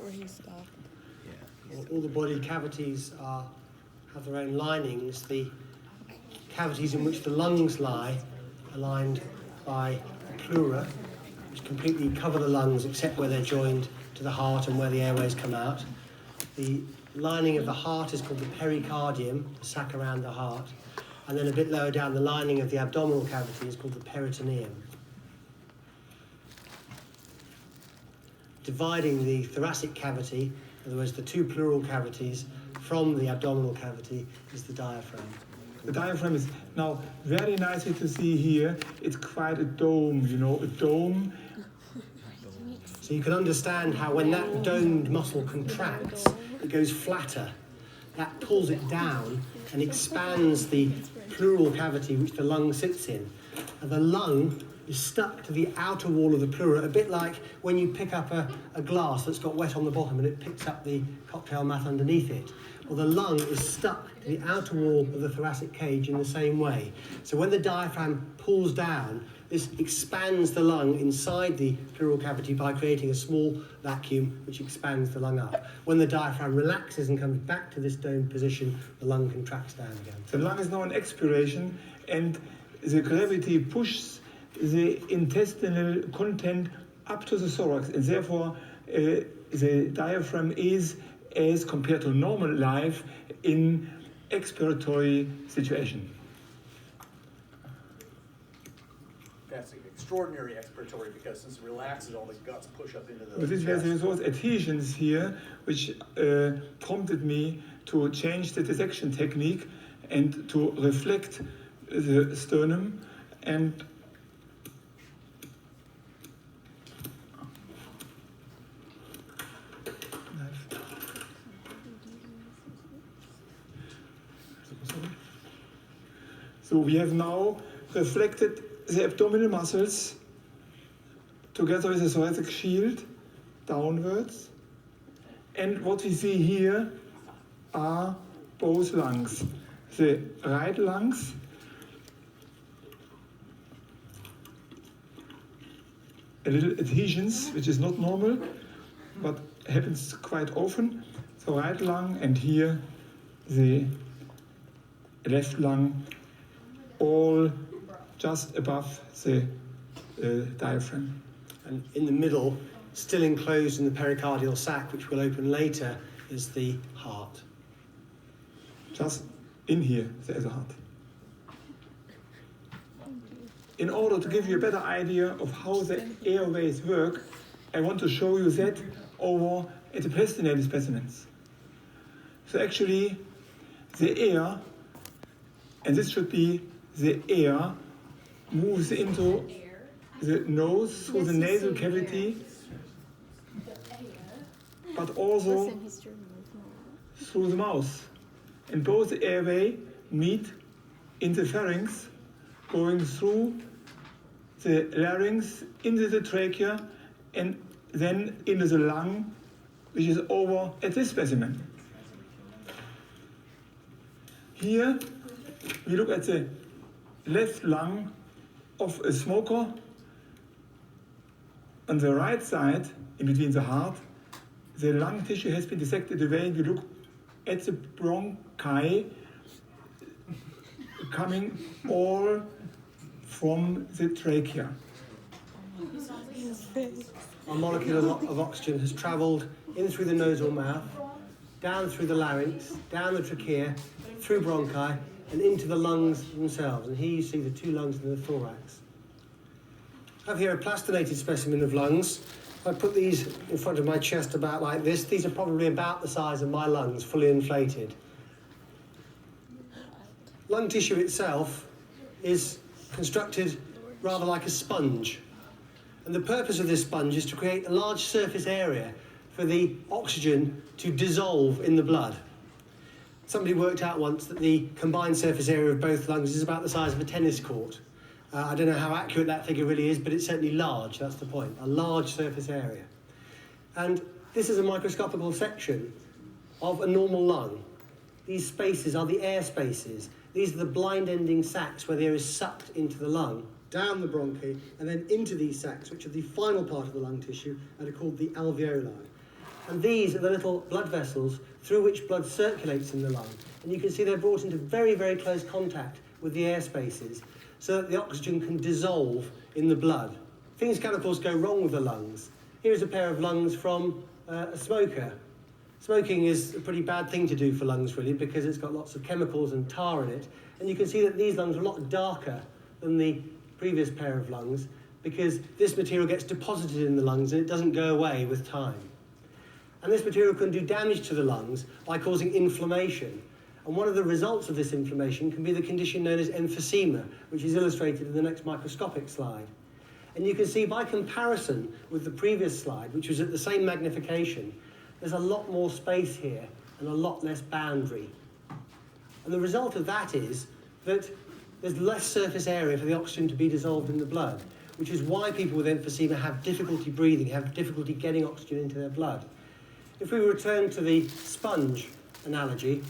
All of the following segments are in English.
where he stopped. All the body cavities have their own linings. The cavities in which the lungs lie are lined by the pleura, which completely cover the lungs except where they're joined to the heart and where the airways come out. The lining of the heart is called the pericardium, the sac around the heart. And then a bit lower down, the lining of the abdominal cavity is called the peritoneum. Dividing the thoracic cavity, in other words, the two pleural cavities, from the abdominal cavity is the diaphragm. The diaphragm is now very nicely to see here. It's quite a dome, you know, a dome. So you can understand how when that domed muscle contracts, it goes flatter. That pulls it down and expands the pleural cavity which the lung sits in. And the lung is stuck to the outer wall of the pleura, a bit like when you pick up a glass that's got wet on the bottom and it picks up the cocktail mat underneath it. Well, the lung is stuck to the outer wall of the thoracic cage in the same way. So when the diaphragm pulls down, this expands the lung inside the pleural cavity by creating a small vacuum which expands the lung up. When the diaphragm relaxes and comes back to this domed position, the lung contracts down again. The lung is now in expiration, and the gravity pushes the intestinal content up to the thorax, and therefore the diaphragm is, as compared to normal life, in expiratory situation. That's extraordinary expiratory, because since it relaxes, all the guts push up into the But this was those adhesions here which prompted me to change the dissection technique and to reflect the sternum and so we have now reflected the abdominal muscles together with the thoracic shield downwards. And what we see here are both lungs. The right lungs, a little adhesions, which is not normal, but happens quite often. The right lung, and here the left lung, all just above the diaphragm. And in the middle, still enclosed in the pericardial sac, which we'll open later, is the heart. Just in here, there is a heart. In order to give you a better idea of how the airways work, I want to show you that over at the plastinated specimens. So actually, the air, and this should be the air, moves into the nose through the nasal cavity, but also through the mouth. And both the airway meet in the pharynx, going through the larynx into the trachea and then into the lung, which is over at this specimen. Here we look at the left lung of a smoker. On the right side, in between the heart, the lung tissue has been dissected away, and we look at the bronchi coming all from the trachea. A molecule of oxygen has travelled in through the nasal mouth, down through the larynx, down the trachea, through bronchi, and into the lungs themselves. And here you see the two lungs in the thorax. I have here a plastinated specimen of lungs. I put these in front of my chest about like this. These are probably about the size of my lungs, fully inflated. Lung tissue itself is constructed rather like a sponge. And the purpose of this sponge is to create a large surface area for the oxygen to dissolve in the blood. Somebody worked out once that the combined surface area of both lungs is about the size of a tennis court. I don't know how accurate that figure really is, but it's certainly large, that's the point, a large surface area. And this is a microscopical section of a normal lung. These spaces are the air spaces. These are the blind-ending sacs where the air is sucked into the lung, down the bronchi, and then into these sacs, which are the final part of the lung tissue, and are called the alveoli. And these are the little blood vessels through which blood circulates in the lung. And you can see they're brought into very, very close contact with the air spaces so that the oxygen can dissolve in the blood. Things can, of course, go wrong with the lungs. Here's a pair of lungs from a smoker. Smoking is a pretty bad thing to do for lungs, really, because it's got lots of chemicals and tar in it. And you can see that these lungs are a lot darker than the previous pair of lungs because this material gets deposited in the lungs and it doesn't go away with time. And this material can do damage to the lungs by causing inflammation. And one of the results of this inflammation can be the condition known as emphysema, which is illustrated in the next microscopic slide. And you can see by comparison with the previous slide, which was at the same magnification, there's a lot more space here and a lot less boundary. And the result of that is that there's less surface area for the oxygen to be dissolved in the blood, which is why people with emphysema have difficulty breathing, have difficulty getting oxygen into their blood. If we return to the sponge analogy,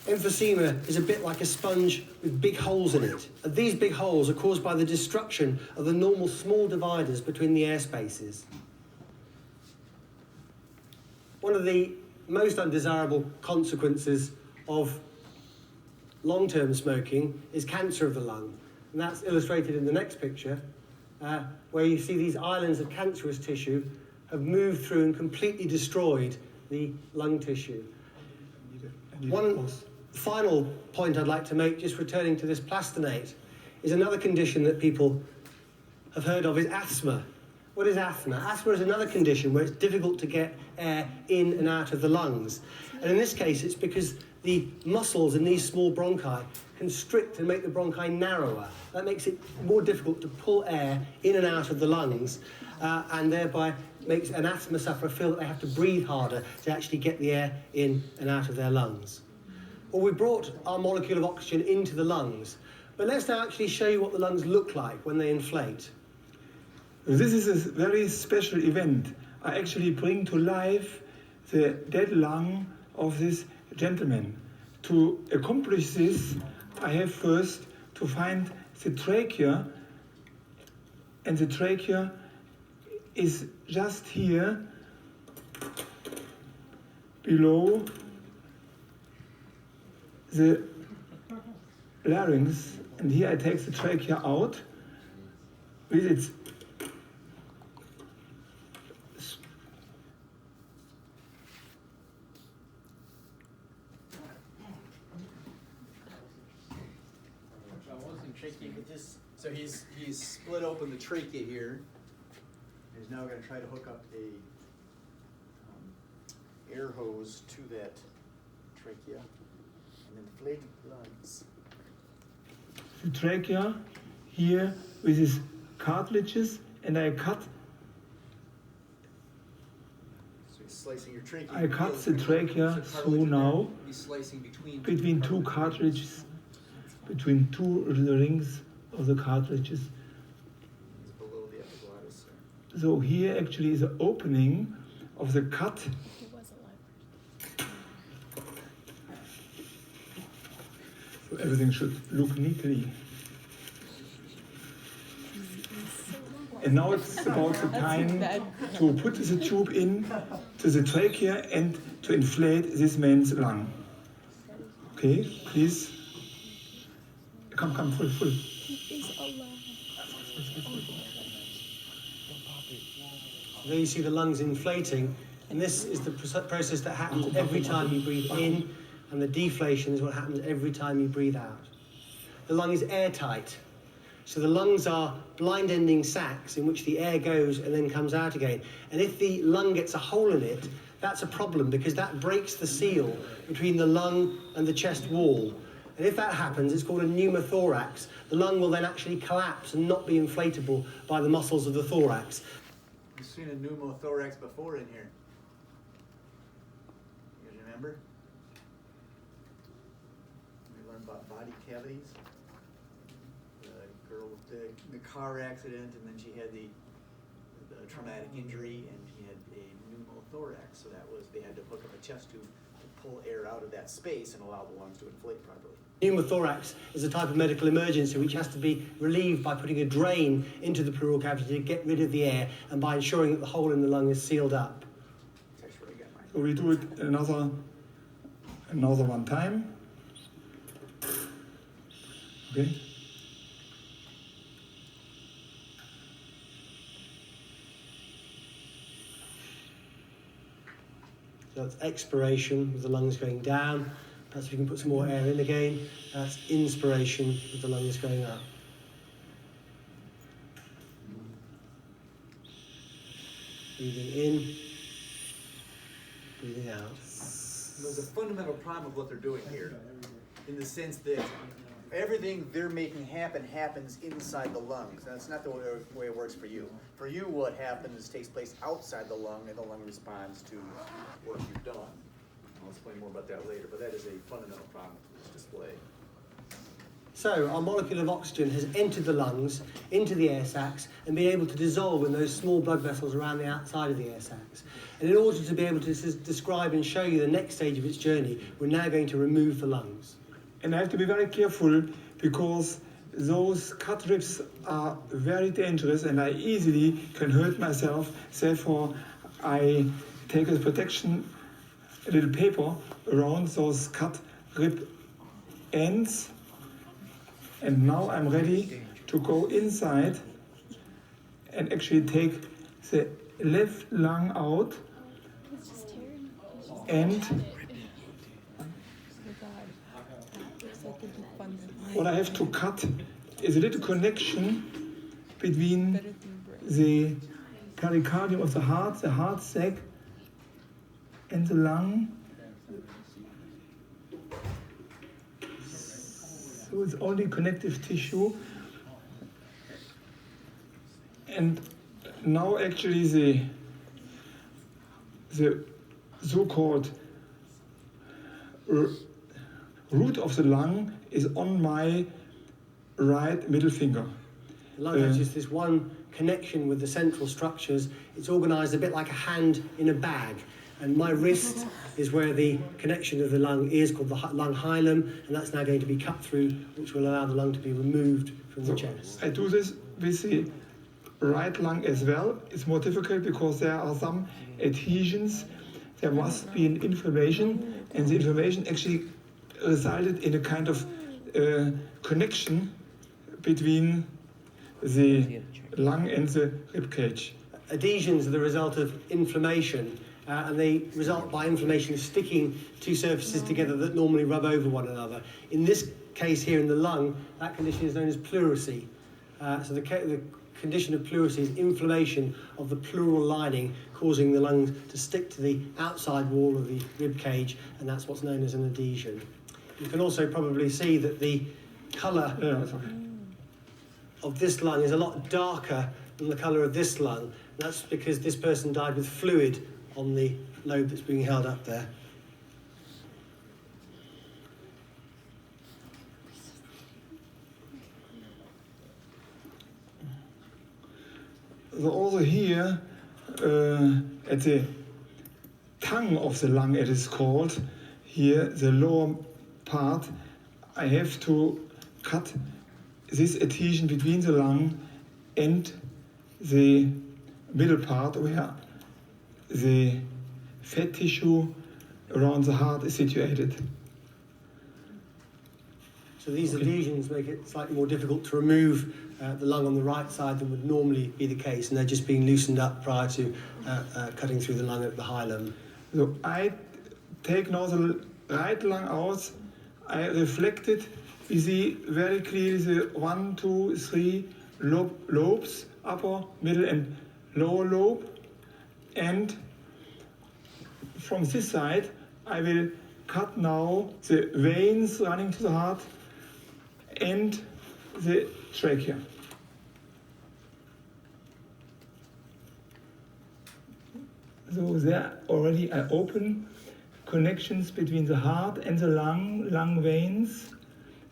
emphysema is a bit like a sponge with big holes in it. And these big holes are caused by the destruction of the normal small dividers between the air spaces. One of the most undesirable consequences of long-term smoking is cancer of the lung. And that's illustrated in the next picture, where you see these islands of cancerous tissue have moved through and completely destroyed the lung tissue. One final point I'd like to make, just returning to this plastinate, is another condition that people have heard of is asthma. What is asthma? Asthma is another condition where it's difficult to get air in and out of the lungs. And in this case, it's because the muscles in these small bronchi constrict and make the bronchi narrower. That makes it more difficult to pull air in and out of the lungs, and thereby makes an asthma sufferer feel that they have to breathe harder to actually get the air in and out of their lungs. Well, we brought our molecule of oxygen into the lungs, but let's now actually show you what the lungs look like when they inflate. This is a very special event. I actually bring to life the dead lung of this gentleman. To accomplish this, I have first to find the trachea, and the trachea is just here below the larynx, and here I take the trachea out with its So he's split open the trachea here. He's now going to try to hook up a air hose to that trachea and inflate the lungs. The trachea here with his cartilages, and I cut. So he's slicing your trachea. I cut the trachea through now he's slicing between two cartilages, between two rings of the cartilages. It's below the epiglottis. So here actually is the opening of the cut. So everything should look neatly. And now it's about the time to put the tube in to the trachea and to inflate this man's lung. Okay, please. Come, full. There you see the lungs inflating, and this is the process that happens every time you breathe in, and the deflation is what happens every time you breathe out. The lung is airtight, so the lungs are blind-ending sacs in which the air goes and then comes out again. And if the lung gets a hole in it, that's a problem because that breaks the seal between the lung and the chest wall. And if that happens, it's called a pneumothorax. The lung will then actually collapse and not be inflatable by the muscles of the thorax. You've seen a pneumothorax before in here. You guys remember? We learned about body cavities. The girl with the car accident, and then she had the traumatic injury, and she had a pneumothorax. So that was, they had to hook up a chest tube to pull air out of that space and allow the lungs to inflate properly. Pneumothorax is a type of medical emergency which has to be relieved by putting a drain into the pleural cavity to get rid of the air and by ensuring that the hole in the lung is sealed up. That's where I got my So we do it another one time. Okay. So that's expiration with the lungs going down. Perhaps we can put some more air in again. That's inspiration with the lungs going up. Breathing in, breathing out. There's a fundamental problem with what they're doing here, in the sense that everything they're making happens inside the lungs. That's not the way it works for you. For you, what happens takes place outside the lung, and the lung responds to what you've done. I'll explain more about that later, but that is a fundamental problem with this display. So our molecule of oxygen has entered the lungs, into the air sacs, and been able to dissolve in those small blood vessels around the outside of the air sacs. And in order to be able to describe and show you the next stage of its journey, we're now going to remove the lungs. And I have to be very careful because those cut ribs are very dangerous and I easily can hurt myself. Therefore, I take as protection a little paper around those cut rib ends. And now I'm ready to go inside and actually take the left lung out and what I have to cut is a little connection between the pericardium of the heart sac, and the lung. So it's only connective tissue. And now actually the so-called root of the lung is on my right middle finger. The lung has just this one connection with the central structures. It's organised a bit like a hand in a bag. And my wrist is where the connection of the lung is, called the lung hilum, and that's now going to be cut through, which will allow the lung to be removed from the chest. I do this with the right lung as well. It's more difficult because there are some adhesions. There must be an inflammation, and the inflammation actually resulted in a kind of connection between the lung and the rib cage. Adhesions are the result of inflammation, and they result by inflammation sticking two surfaces together that normally rub over one another. In this case here in the lung, that condition is known as pleurisy. So the condition of pleurisy is inflammation of the pleural lining, causing the lungs to stick to the outside wall of the rib cage, and that's what's known as an adhesion. You can also probably see that the colour of this lung is a lot darker than the colour of this lung. That's because this person died with fluid on the lobe that's being held up there. So also here, at the tongue of the lung, it is called, here, the lower part, I have to cut this adhesion between the lung and the middle part where the fat tissue around the heart is situated. So these adhesions make it slightly more difficult to remove the lung on the right side than would normally be the case, and they're just being loosened up prior to cutting through the lung at the hilum. So I take now the right lung out, I reflect it, we see very clearly the 1, 2, 3 lobes, upper, middle and lower lobe, and from this side I will cut now the veins running to the heart and the trachea. So there already I open connections between the heart and the lung veins.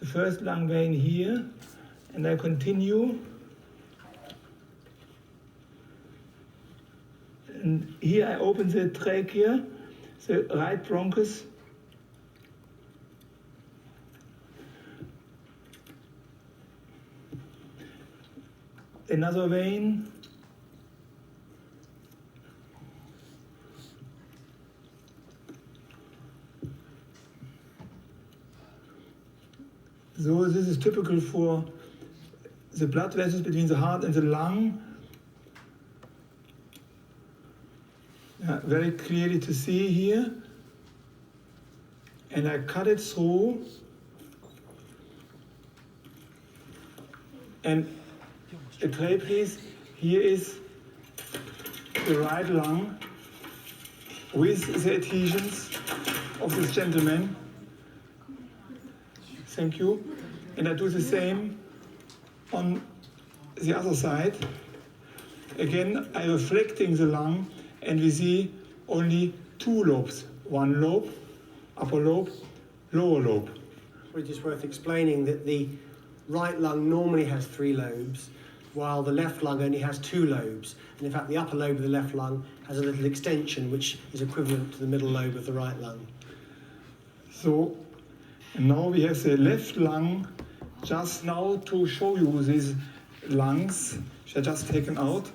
The first lung vein here, and I continue. And here I open the trachea, the right bronchus. Another vein. So this is typical for the blood vessels between the heart and the lung. Very clearly to see here. And I cut it through. And a tray, please. Here is the right lung with the adhesions of this gentleman. Thank you. And I do the same on the other side. Again, I'm reflecting the lung, and we see only two lobes. One lobe, upper lobe, lower lobe. It's just worth explaining that the right lung normally has 3 lobes, while the left lung only has 2 lobes. And in fact, the upper lobe of the left lung has a little extension, which is equivalent to the middle lobe of the right lung. So, and now we have the left lung. Just now to show you these lungs, which are just taken out.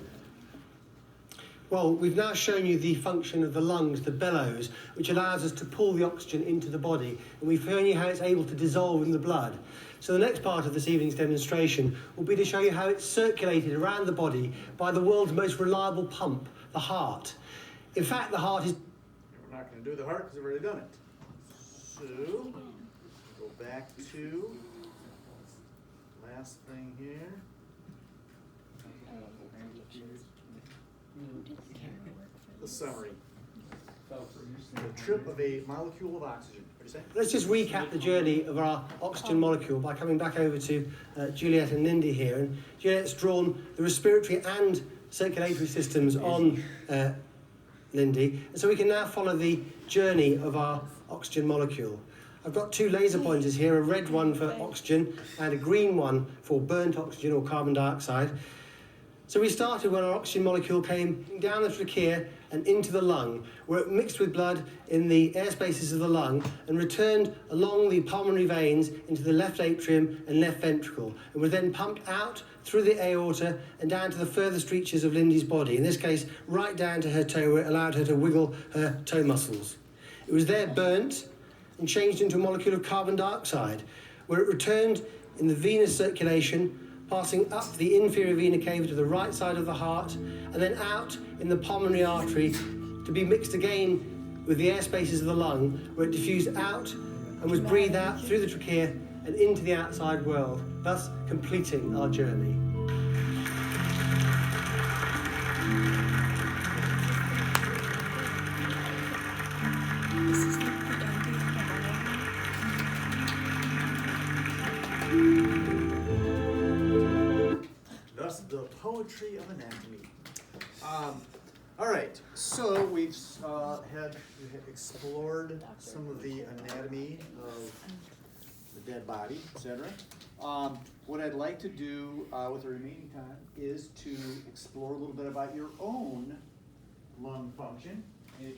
Well, we've now shown you the function of the lungs, the bellows, which allows us to pull the oxygen into the body, and we've shown you how it's able to dissolve in the blood. So the next part of this evening's demonstration will be to show you how it's circulated around the body by the world's most reliable pump, the heart. In fact, the heart is... We're not going to do the heart because we've already done it. So, go back to last thing here. The summary. The trip of a molecule of oxygen. What do you say? Let's just recap the journey of our oxygen molecule by coming back over to Juliet and Lindy here. And Juliet's drawn the respiratory and circulatory systems on Lindy. And so we can now follow the journey of our oxygen molecule. I've got 2 laser pointers here, a red one for oxygen and a green one for burnt oxygen or carbon dioxide. So we started when our oxygen molecule came down the trachea and into the lung, where it mixed with blood in the air spaces of the lung and returned along the pulmonary veins into the left atrium and left ventricle, and was then pumped out through the aorta and down to the furthest reaches of Lindy's body, in this case right down to her toe, where it allowed her to wiggle her toe muscles. It was there burnt and changed into a molecule of carbon dioxide, where it returned in the venous circulation, passing up the inferior vena cava to the right side of the heart, and then out in the pulmonary artery to be mixed again with the air spaces of the lung, where it diffused out and was breathed out through the trachea and into the outside world, thus completing our journey. Thus, the poetry of anatomy. All right, so we've explored some of the anatomy of the dead body, etc. What I'd like to do with the remaining time is to explore a little bit about your own lung function.